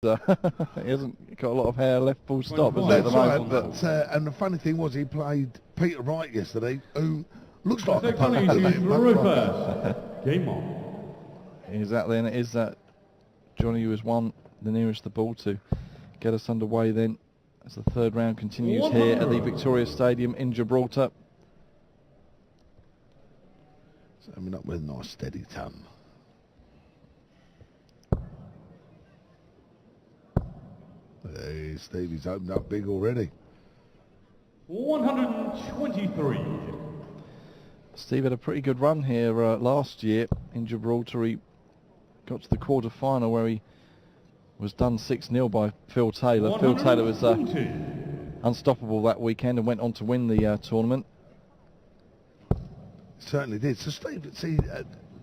He hasn't got a lot of hair left full stop, has he, at the That's moment? right, but, and the funny thing was he played Peter Wright yesterday, who looks like a punter. Game on. Exactly, and it is that Johhny who has won the nearest the ball to get us underway then, as the third round continues here at the Victoria Stadium in Gibraltar. Coming up with a nice steady ton. Hey, Stevie's opened up big already. 123. Steve had a pretty good run here last year in Gibraltar. He got to the quarter-final where he was done 6-0 by Phil Taylor. Phil Taylor was unstoppable that weekend and went on to win the tournament. Certainly did. So Steve, see,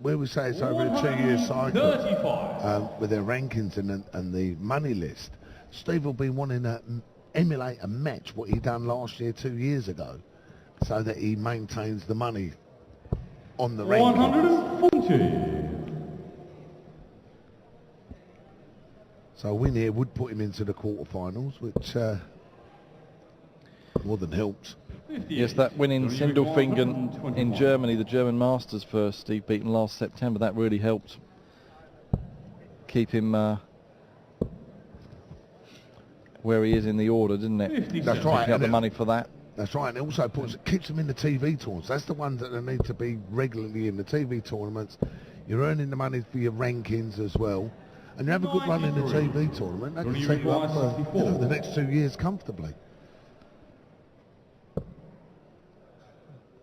where we say it's over a 2-year cycle with their rankings and the money list, Steve will be wanting to emulate and match what he done last year 2 years ago, so that he maintains the money on the rankings. 140. So a win here would put him into the quarterfinals, which more than helps. Yes, that win in Sindelfingen in Germany, the German Masters for Steve Beaton last September, that really helped keep him where he is in the order, didn't it? That's right. Picking up the money for that. That's right, and it also keeps them in the TV tournaments. That's the ones that they need to be regularly in the TV tournaments. You're earning the money for your rankings as well, and you have a good run in the TV tournament. That can set you up for the next 2 years comfortably.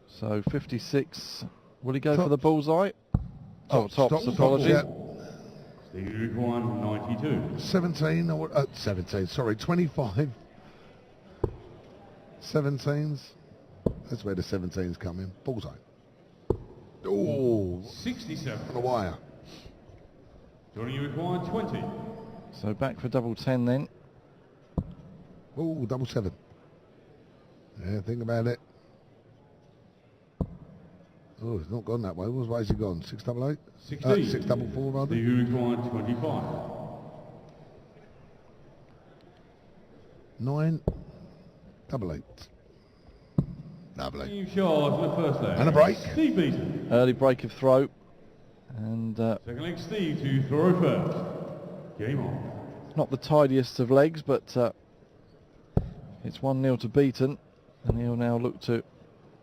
So 56, will he go for the bullseye? Tops, apologies. Yeah. Steve 192. 17, or 17, sorry, 25. 17s. That's where the 17s come in. Bullseye. Oh, 67. on the wire. Johhny required 20. So back for double 10 then. Oh, double 7. Yeah, think about it. Oh, it's not gone that way. Which way has he gone? 688? 16. 644 rather. Steve required 25. 9, double 8. Lovely. Steve Shaw for the first leg. And a break. Steve Beaton. Early break of throw. And Second leg, Steve to throw first. Game on. not the tidiest of legs, but it's 1-0 to Beaton. And he'll now look to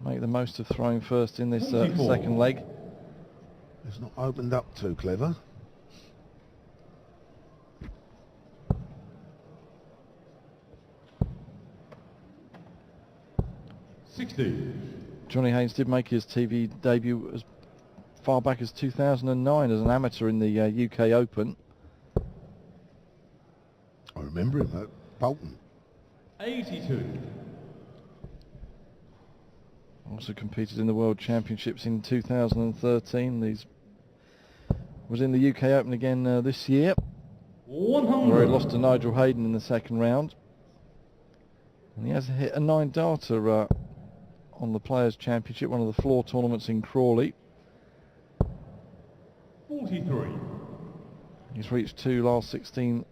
make the most of throwing first in this second leg. It's not opened up too clever. Johhny Haines did make his TV debut as far back as 2009 as an amateur in the UK Open. I remember him at Bolton. 82. Also competed in the World Championships in 2013. These was in the UK Open again this year, 100. where he lost to Nigel Hayden in the second round. And he has hit a 9-darter on the Players' Championship, one of the floor tournaments in Crawley. 43. He's reached 2 last 16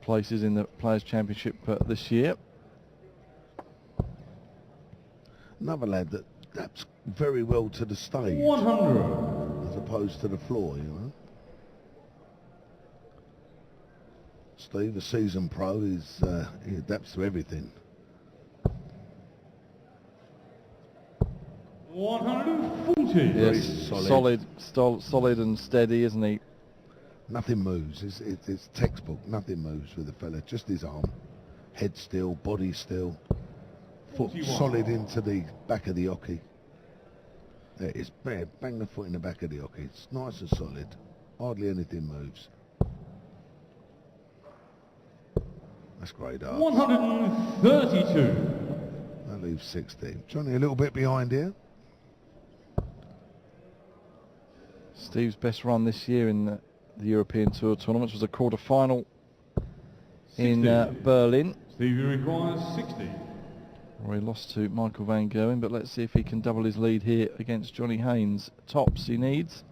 places in the Players' Championship this year. Another lad that adapts very well to the stage 100. as opposed to the floor, you know. Steve, a seasoned pro, he adapts to everything. 140. Yes, solid and steady, isn't he? Nothing moves. It's textbook. Nothing moves with the fella. Just his arm, head still, body still, foot 41. solid into the back of the hockey. There, it's bang the foot in the back of the hockey. It's nice and solid. Hardly anything moves. That's great art. 132. That leaves 16. Johhny a little bit behind here. Steve's best run this year in the European Tour tournaments was a quarter-final in Berlin. Stevie requires 60. Where he lost to Michael van Gerwen, but let's see if he can double his lead here against Johhny Haines. Tops he needs.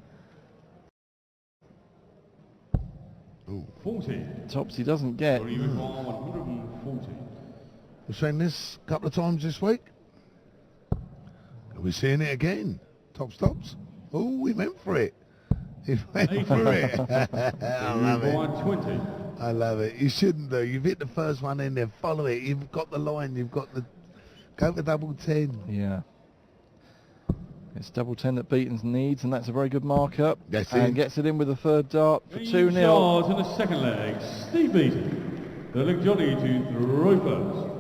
40. Tops he doesn't get. Johnny require 140. We've seen this a couple of times this week. Are we seeing it again? Tops. Oh, we went for it. He went for it. I love it. 20. I love it. You shouldn't do. You've hit the first one in there. Follow it. You've got the line. You've got the... Go for double 10. Yeah. It's double 10 that Beaton needs, and that's a very good marker. That's and it. Gets it in with the third dart for 2-0. Yards in the second leg. Steve Beaton. They'll look Johnny to throw first.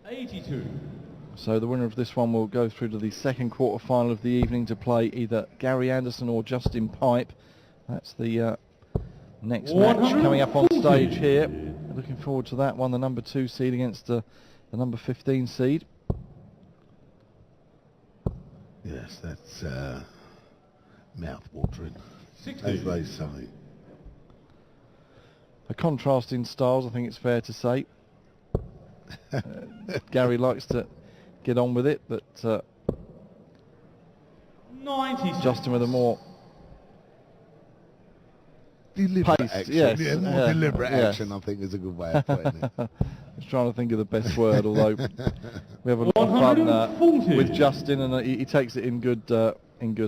82. So the winner of this one will go through to the second quarter final of the evening to play either Gary Anderson or Justin Pipe. That's the next match coming up on stage here. Looking forward to that one, the number 2 seed against the number 15 seed. Yes, that's mouth-watering, 60. as they say. A contrast in styles, I think it's fair to say. Gary likes to get on with it, but 96. Justin with a more Deliberate paced, action. yes, Yeah, more deliberate yes. action, I think, is a good way of putting it. I was trying to think of the best word, although we have a lot of fun 140. with Justin, and he takes it in good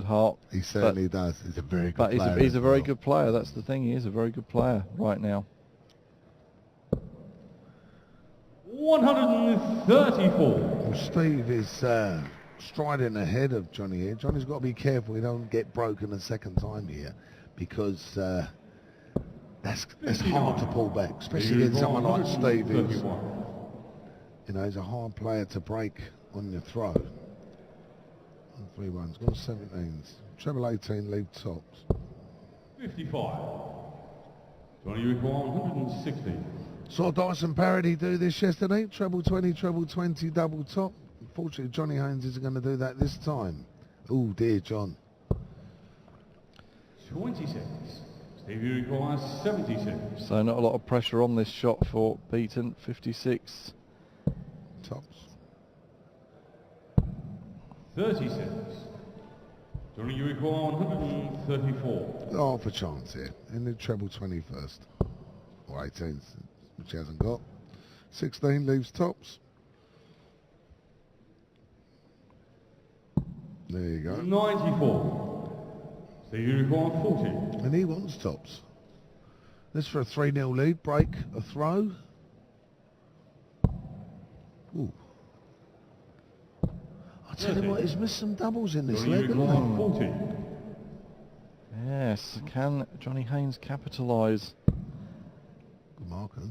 heart. He certainly does. He's a very good But player. he's a as very well. good player. That's the thing. He is a very good player right now. 134. Well, Steve is striding ahead of Johnny here. Johnny's got to be careful he don't get broken a second time here, because that's hard to pull back, especially against someone like Steve, who's, you know, he's a hard player to break on your throw. 3 runs, got 17s, treble 18, leave tops. 55. Johnny require 160. Saw Dyson Parody do this yesterday, treble 20, treble 20, double top. Unfortunately, Johnny Haines isn't going to do that this time. Oh dear, John. 26. Stevie requires 76. So not a lot of pressure on this shot for Beaton. 56. Tops. 36. Johnny, you require 134. Oh, for chance here. In the treble 20 first. Or 18, which he hasn't got. 16 leaves tops. There you go. 94. Stevie require 40. And he wants tops. This for a 3-0 lead. Break, a throw. Ooh. I tell you what, he's missed some doubles in this Johnny leg, hasn't require he? 40. Yes, can Johnny Haines capitalise? Good marker.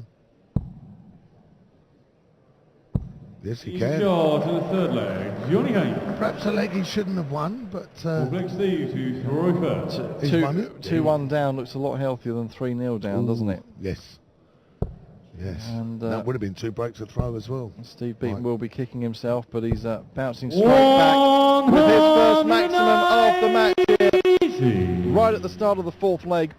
Yes, he 8 can. yards in the third leg. Johnny Haines. Perhaps a leg he shouldn't have won, but Will Black Steve to throw first. he's won it. 2-1 down looks a lot healthier than 3-0 down, doesn't it? Yes. Yes. And, that would have been 2 breaks a throw as well. Steve Beaton Right. will be kicking himself, but he's bouncing straight back with his first maximum of the match here, right at the start of the fourth leg.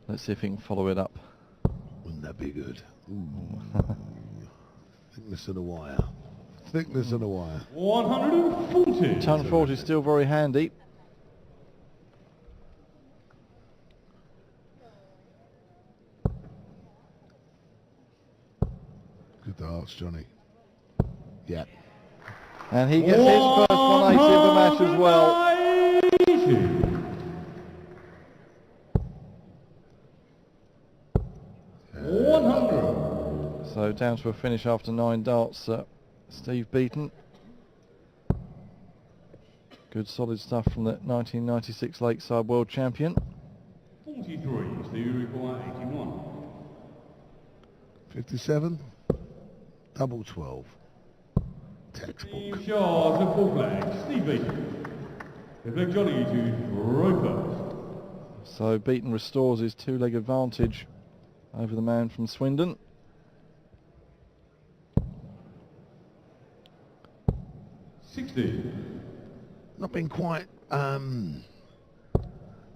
Let's see if he can follow it up. Wouldn't that be good? Ooh. Thickness of the wire. Thickness of the wire. 140. Ton 40 is still very handy. Good darts, Johnny. Yeah. And he gets his first 180 of the match as well. 100. So down to a finish after 9 darts, Steve Beaton. Good solid stuff from the 1996 Lakeside World Champion. 43. Stevie require 81. 57. Double 12. Textbook. 15 yards in fourth leg. Steve Beaton. Will Black Johnny to throw first. So Beaton restores his 2-leg advantage over the man from Swindon. Not been quite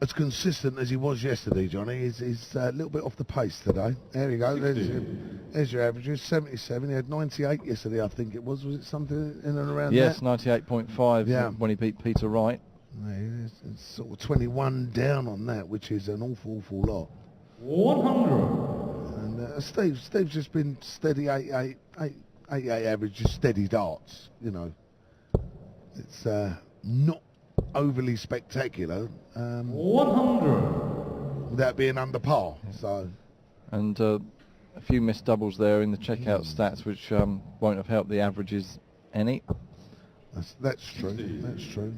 as consistent as he was yesterday, Johnny. He's a little bit off the pace today. There you go. There's your averages. 77. He had 98 yesterday, I think it was. Was it something in and around Yes, that? 98.5 when he beat Peter Wright. Yeah, it's sort of 21 down on that, which is an awful lot. 100. And Steve's just been steady 88 average, just steady darts. You know, it's not overly spectacular. 100. Without being under par. So. And a few missed doubles there in the checkout stats, which won't have helped the averages any. That's true. That's true.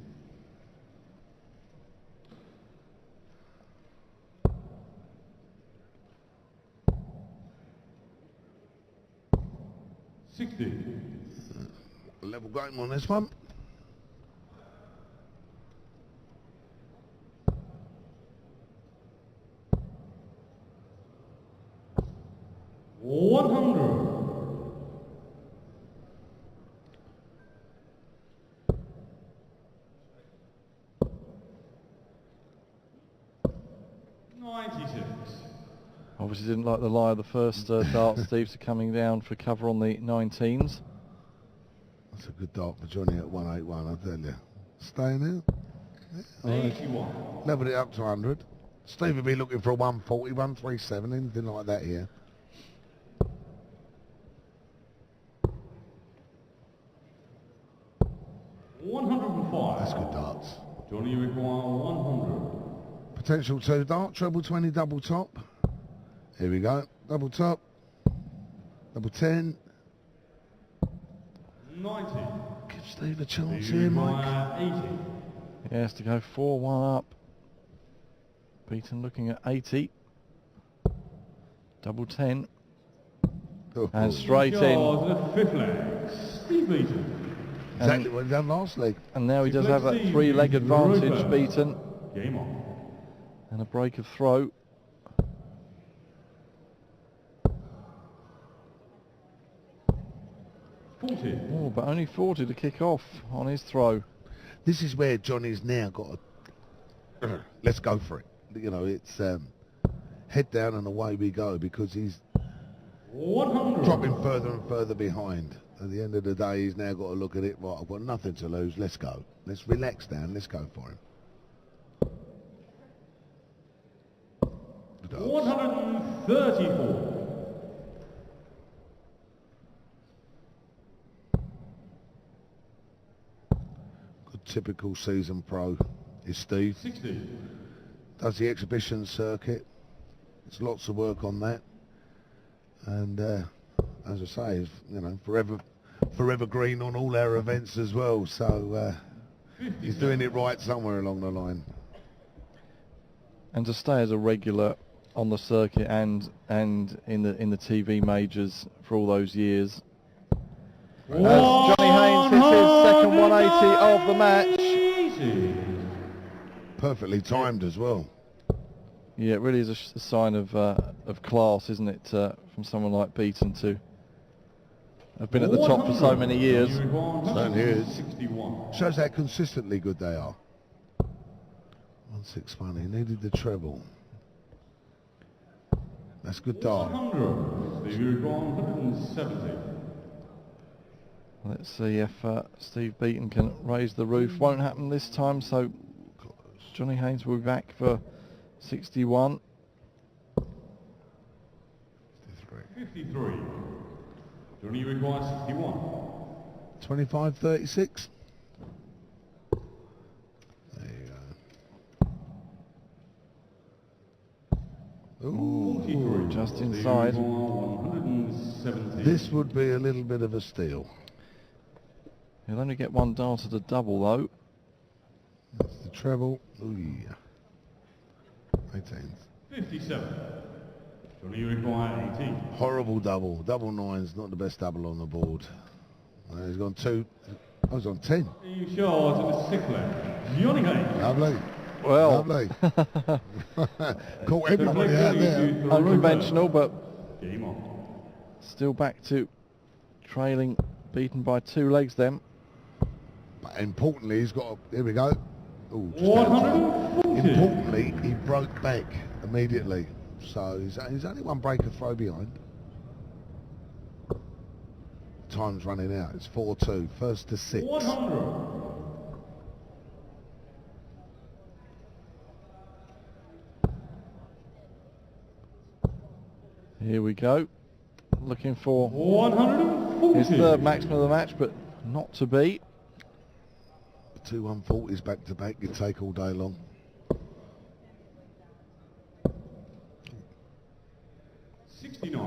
Level game on this one. Obviously didn't like the lie of the first dart, Steve, so coming down for cover on the 19s. That's a good dart for Johnny at 181, I tell you. Staying there. 81. Leveled it up to 100. Steve would be looking for a 140, 137, anything like that here. That's good darts. Johnny, you require 100. Potential 2 dart, treble 20, double top. Here we go. Double top. Double 10. 90. Give Steve a chance here, Mike. 80. He has to go 4-1 up. Beaton looking at 80. Double 10. And straight in. The fifth leg, Steve Beaton. Exactly what he done last leg. And now he does have that 3-leg advantage, Beaton. Game on. And a break of throw. 40. Oh, but only 40 to kick off on his throw. This is where Johnny's now got to, let's go for it. You know, it's head down and away we go, because he's 100. dropping further and further behind. At the end of the day, he's now got to look at it, right, I've got nothing to lose, let's go. Let's relax down, let's go for him. 134. Good typical season pro is Steve. 60. Does the exhibition circuit. There's lots of work on that. And as I say, you know, forever green on all our events as well. So he's doing it right somewhere along the line. And to stay as a regular on the circuit and in the TV majors for all those years. As Johhny Haines hits his second 180 of the match. Perfectly timed as well. Yeah, it really is a sign of class, isn't it, from someone like Beaton to have been at the top for so many years. Certainly is. Shows how consistently good they are. 161, he needed the treble. That's good dart. 170. Let's see if Steve Beaton can raise the roof. Won't happen this time, so Johhny Haines will be back for 61. 53. Johnny requires 61. 25-36. There you go. Ooh, just inside. 170. This would be a little bit of a steal. He'll only get one dart at a double, though. That's the treble. Ooh, yeah. 18. 57. Johnny require 18. Horrible double. Double nine's not the best double on the board. He's gone 2. I was on 10. Steve Shaw to the sixth leg. Johhny Haines. Lovely. Well, Lovely. Caught everybody out there. unconventional, but Game on. still back to trailing, beaten by 2 legs then. But importantly, he's got. Here we go. Ooh, just 140. importantly, he broke back immediately. So he's only one breaker throw behind. Time's running out. It's 4-2. First to 6. 100. Here we go. Looking for 140. his third maximum of the match, but not to be. 2 140s back to back. You take all day long. 69.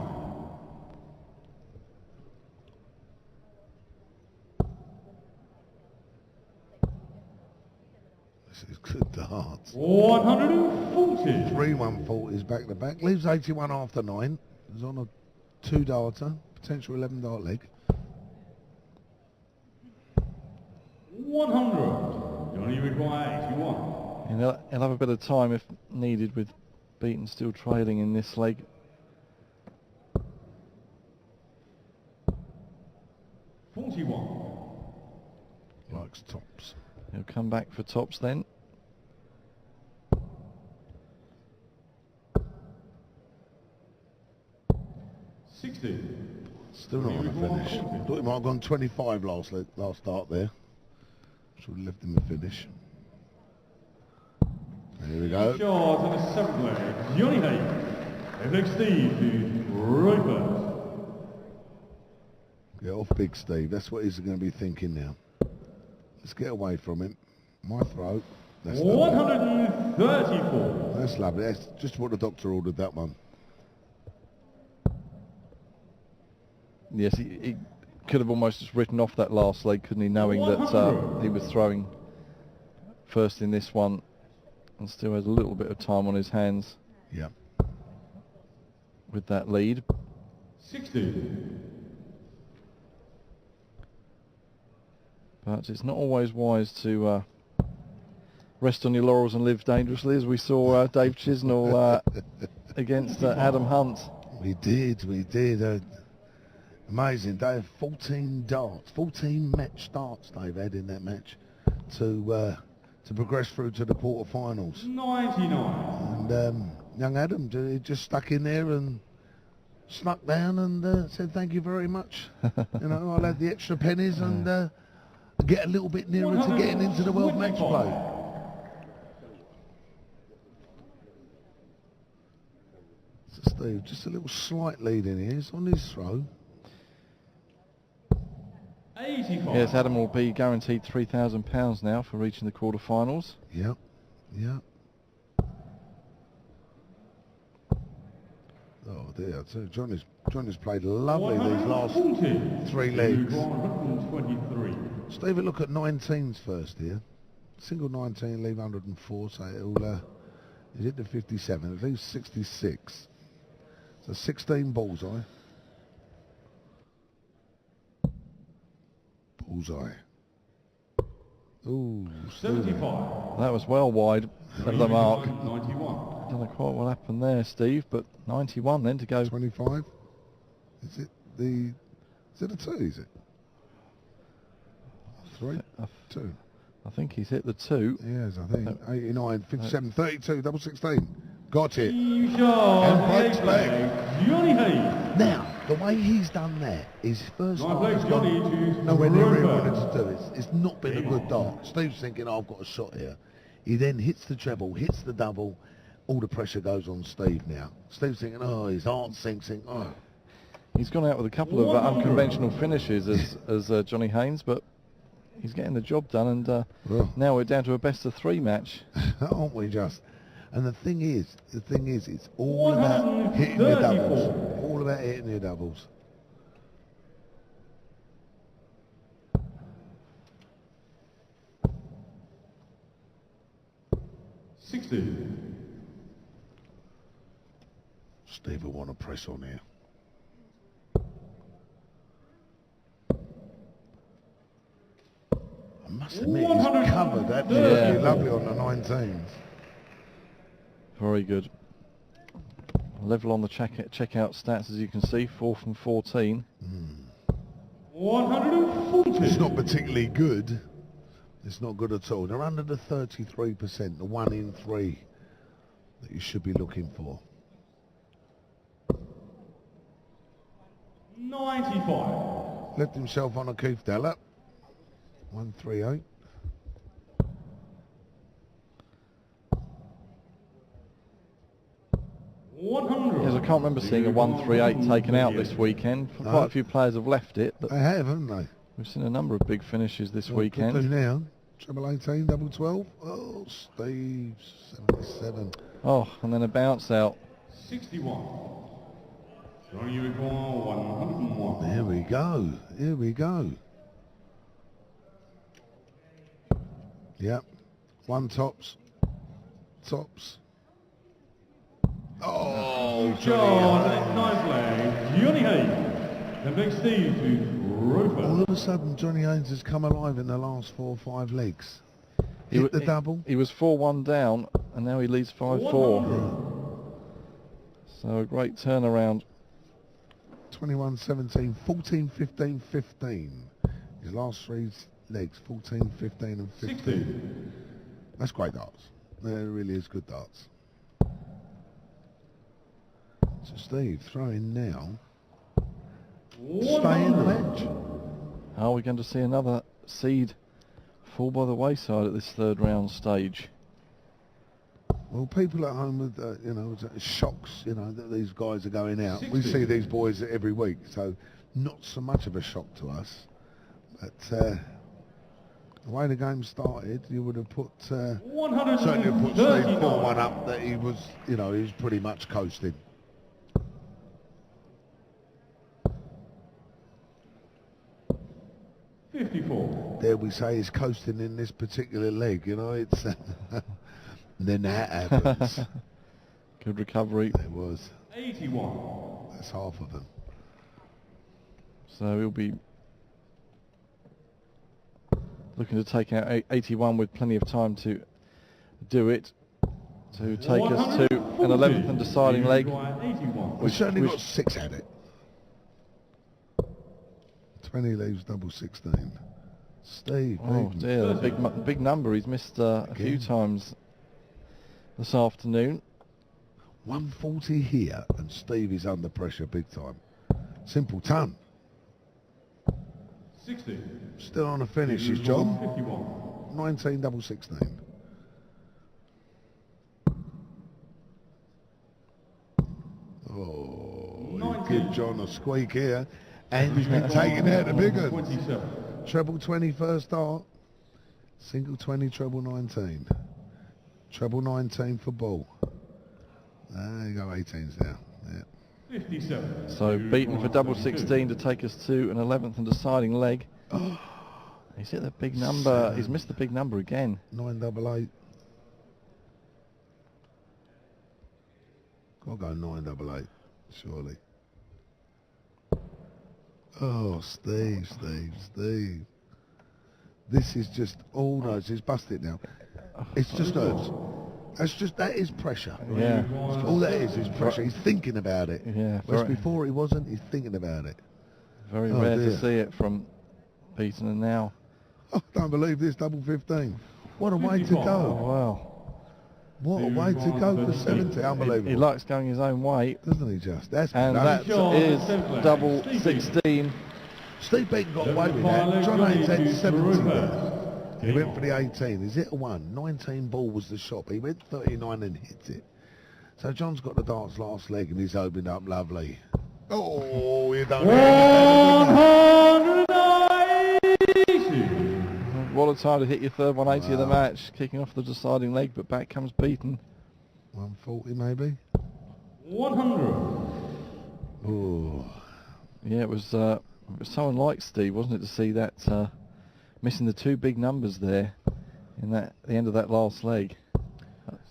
This is good darts. 140. 3 140s back to back. Leaves 81 after 9. He's on a 2 darter, potential 11 dart leg. 100. You only require 81. And he'll have a bit of time if needed, with Beaton still trailing in this leg. 41. Likes tops. He'll come back for tops then. Still not on the finish. Thought he might have gone 25 last start there. Should have left him a finish. Here we go. Shot on the 7th leg. Johhny Haines. Next Steve to Roper. Get off Big Steve. That's what he's going to be thinking now. Let's get away from him. My throat. That's 134. That's lovely. That's just what the doctor ordered, that one. Yes, he could have almost just written off that last leg, couldn't he, knowing that he was throwing first in this one and still has a little bit of time on his hands. Yeah. With that lead. 60. But it's not always wise to rest on your laurels and live dangerously, as we saw Dave Chisnall against Adam Hunt. We did. Amazing. They had 14 darts, 14 match starts they've had in that match to progress through to the quarterfinals. 99. And young Adam just stuck in there and snuck down and said thank you very much. You know, I'll have the extra pennies and get a little bit nearer to getting into the world match play. So Steve, just a little slight lead in here. He's on his throw. 85. Yes, Adam will be guaranteed £3,000 now for reaching the quarterfinals. Yep. Oh dear, so Johhny's played lovely these last 3 legs. 123. Steve, look at 19s first here. Single 19, leave 104, so it'll he's hit the 57, it leaves 66. So 16 bullseye. Bullseye. Ooh, 75. That was well wide of the mark. 91. Don't know quite what happened there, Steve, but 91 then to go. 25. Is it a 2, is it? 3? 2. I think he's hit the 2. Yes, I think. 89, 57, 32, double 16. Got it. And breaks back. Johhny Haines. Now, the way he's done that, his first Nine start has plays Johhny gone to nowhere near where he Roper. wanted to do it. It's not been a good dart. Steve's thinking, oh, I've got a shot here. He then hits the treble, hits the double. All the pressure goes on Steve now. Steve's thinking, oh, his heart sinks. Oh. He's gone out with a couple of unconventional finishes as Johhny Haines, but he's getting the job done, and now we're down to a best-of-3 match. Aren't we just? And the thing is, it's all about hitting your doubles. All about hitting your doubles. Steve will want to press on here. I must admit, he's covered absolutely lovely on the 19s. Very good. Level on the checkout stats, as you can see, 4 from 14. 140. It's not particularly good. It's not good at all. They're under the 33%, the 1 in 3 that you should be looking for. 95. Left himself on a Keith Della. 138. Yes, I can't remember seeing a 138 taken out this weekend. No. Quite a few players have left it, but They have, haven't they? we've seen a number of big finishes this What could do weekend. now? Treble 18, double 12. Oh, Steve, 77. Oh, and then a bounce out. 61. Johnny require 101. Here we go. Here we go. Yep. One tops. Tops. Oh, John, nice leg. Johnny Haines. And next Steve to Roper. all of a sudden, Johnny Haines has come alive in the last 4 or 5 legs. Hit the double. He was 4-1 down, and now he leads 5-4. So a great turnaround. 21-17, 14, 15, 15. His last 3 legs, 14, 15 and 15. 60. That's great darts. There really is good darts. So Steve throwing now. Stay in the match. Are we going to see another seed fall by the wayside at this 3rd round stage? Well, people at home with, you know, shocks, you know, that these guys are going out. 60. We see these boys every week, so not so much of a shock to us. But the way the game started, you would have put, certainly have put Steve 4-1 up that he was, you know, he was pretty much coasting. Dare we say he's coasting in this particular leg, you know, it's... then that happens. Good recovery. It was. 81. That's half of them. So he'll be looking to take out 81 with plenty of time to do it, to take us to an 11th and deciding leg. We've certainly got 6 at it. 20 leaves double 16. Steve. Oh Beaton. dear, the big number. He's missed a few times this afternoon. 140 here, and Steve is under pressure big time. Simple ton. 60. Still on a finish, his job. 51. 19 double 16. Oh, give John a squeak here. And he's been taken out the big ones. 27. Treble 20 first dart. Single 20, treble 19. Treble 19 for ball. There you go, 18s now. Yeah. 57. So Beaton for double 16 to take us to an 11th and deciding leg. He's hit the big number. He's missed the big number again. 988. I'll go 988, surely. Oh, Steve. This is just all nerves. He's busted now. It's just nerves. That is pressure. Yeah. All that is pressure. He's thinking about it. Yeah. Whereas before he wasn't, he's thinking about it. Very Oh, rare dear. to see it from Beaton, and now. I don't believe this, double 15. What a way to Oh, go. wow. What a way to go for 70. Unbelievable. He likes going his own way. Doesn't he just? And that is double 16. Steve Beaton got away with that. John Haines had 70 there. He went for the 18. He's hit a 1. 19 ball was the shot. He went 39 and hit it. So John's got the darts last leg and he's opened up lovely. Oh, you don't know. 180. What a time to hit your third 180 of the match, kicking off the deciding leg, but back comes Beaton. 140 maybe. 100. Oh. Yeah, it was so unlike Steve, wasn't it, to see that missing the 2 big numbers there in the end of that last leg.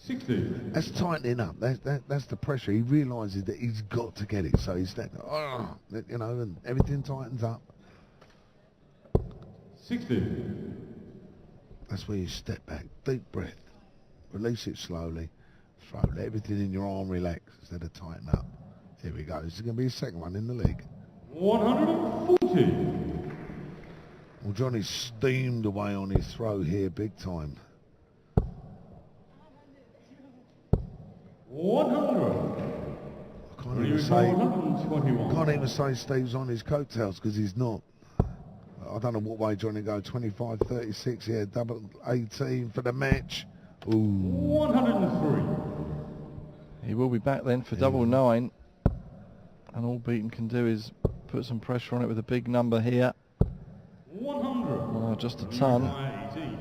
60. That's tightening up. That's the pressure. He realises that he's got to get it. So he's you know, and everything tightens up. 60. That's where you step back, deep breath, release it slowly, let everything in your arm relax instead of tighten up. Here we go. This is going to be the second one in the league. 140. Well, Johhny steamed away on his throw here big time. 100. I can't even say 121. Steve's on his coattails because he's not. I don't know what way Johhny go. 25, 36, yeah, double 18 for the match. Ooh. 103. He will be back then for double 9. And all Beaton can do is put some pressure on it with a big number here. 100. Oh, just a ton. 18.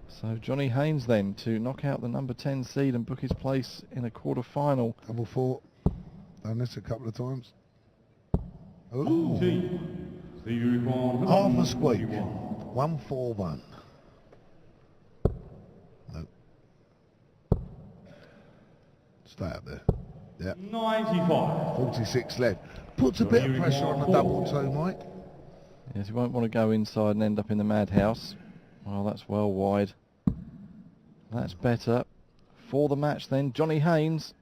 So Johhny Haines then to knock out the number 10 seed and book his place in a quarter-final. Double 4. Done this a couple of times. Ooh. Half a squeak. 141. No. Stay up there. Yeah. 95. 46 left. Puts a bit of pressure on the double 2, Mike. Yes, you won't want to go inside and end up in the madhouse. Well, that's well wide. That's better. For the match then, Johhny Haines.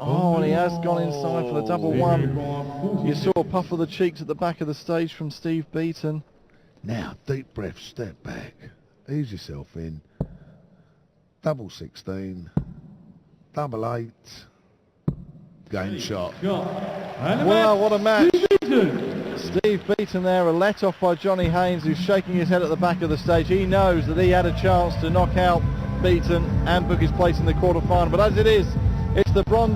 Oh, and he has gone inside for the double 1. You saw a puff of the cheeks at the back of the stage from Steve Beaton. Now, deep breath, step back. Ease yourself in. Double 16. Double 8. Game shot. Wow, what a match. Steve Beaton there, a let off by Johhny Haines, who's shaking his head at the back of the stage. He knows that he had a chance to knock out Beaton and book his place in the quarter-final. But as it is, it's the bronze